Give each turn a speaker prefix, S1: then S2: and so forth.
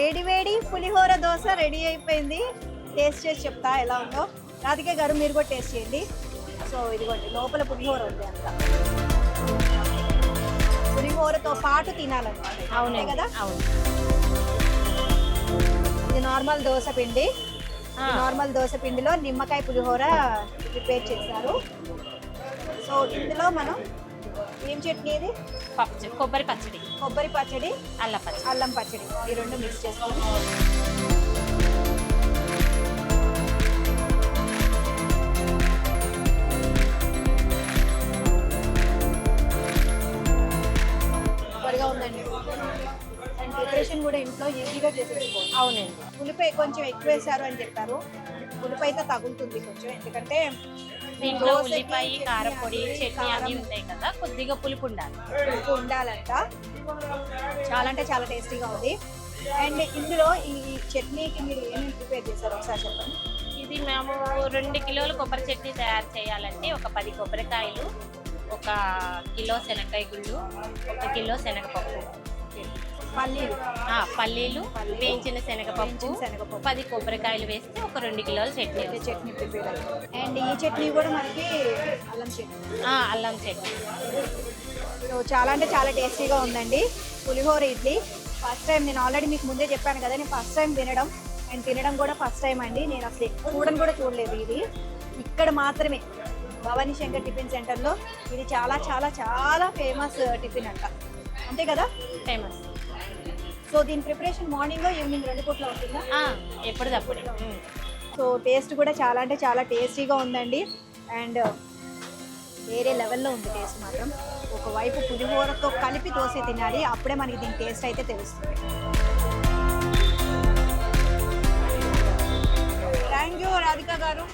S1: వేడి వేడి పులిహోర దోశ రెడీ అయిపోయింది. టేస్ట్ చేసి చెప్తా ఎలా ఉందో. రాధిక గారు మీరు కూడా టేస్ట్ చేయండి. సో ఇదిగోండి లోపల పులిహోర ఉంది అంతా. పులిహోరతో పాటు తినాలన్నమాట. అవునే కదా.
S2: అవును.
S1: ఇది నార్మల్ దోశ పిండి. నార్మల్ దోశ పిండిలో నిమ్మకాయ పులిహోర ప్రిపేర్ చేశారు. సో ఇందులో మనం ఏం చట్నీ ఇది?
S2: కొబ్బరి పచ్చడి,
S1: కొబ్బరి పచ్చడి,
S2: అల్లం
S1: పచ్చడి ఈ రెండు మిక్స్ చేసుకొని సూపర్గా ఉందండి. అండ్ ప్రిపరేషన్ కూడా ఇంట్లో ఈజీగా చేసేసుకోవచ్చు.
S2: అవునండి.
S1: ఉల్లిపాయ కొంచెం ఎక్కువ వేశారు అని చెప్పారు. ఉల్లిపాయ అయితే తగులుతుంది కొంచెం, ఎందుకంటే
S2: దీంట్లో ఉల్లిపాయ, కారపొడి, చట్నీ అన్నీ ఉంటాయి కదా, కొద్దిగా పులుపు ఉండాలి.
S1: పులుపు ఉండాలంట. చాలా అంటే చాలా టేస్టీగా ఉంది. అండ్ ఇందులో ఈ చట్నీకి మీరు ఏమేమి ప్రిపేర్ చేశారు ఒకసారి చెప్పండి.
S2: ఇది మేము 2 కిలోల కొబ్బరి చట్నీ తయారు చేయాలంటే ఒక 10 కొబ్బరికాయలు, 1 కిలో శనగకాయ గుళ్ళు, 1 కిలో శనగపప్పు, పల్లీలు, వేయించిన శనగపప్పు, 10 కొబ్బరికాయలు వేస్తే ఒక 2 కిలోల చట్నీ
S1: ప్రిపేర్ అయ్యింది. అండ్ ఈ చట్నీ కూడా మనకి
S2: అల్లం చట్నీ.
S1: సో చాలా అంటే చాలా టేస్టీగా ఉందండి పులిహోర ఇడ్లీ. ఫస్ట్ టైం, నేను ఆల్రెడీ మీకు ముందే చెప్పాను కదా, నేను ఫస్ట్ టైం తినడం కూడా ఫస్ట్ టైం అండి. నేను అసలు కూడా చూడలేదు. ఇది ఇక్కడ మాత్రమే భవానీ శంకర్ టిఫిన్ సెంటర్లో ఇది చాలా చాలా చాలా ఫేమస్ టిఫిన్ అంట, అంతే కదా?
S2: ఫేమస్.
S1: సో దీని ప్రిపరేషన్ మార్నింగ్ ఈవినింగ్ 2 పూట్ల అవుతుందా?
S2: ఎప్పటిదప్పుడే.
S1: సో టేస్ట్ కూడా చాలా అంటే చాలా టేస్టీగా ఉందండి. అండ్ వేరే లెవెల్లో ఉంది టేస్ట్ మాత్రం. ఒకవైపు పులిహోరతో కలిపి దోశ తినాలి, అప్పుడే మనకి దీని టేస్ట్ అయితే తెలుస్తుంది. థ్యాంక్ యూ రాధిక గారు.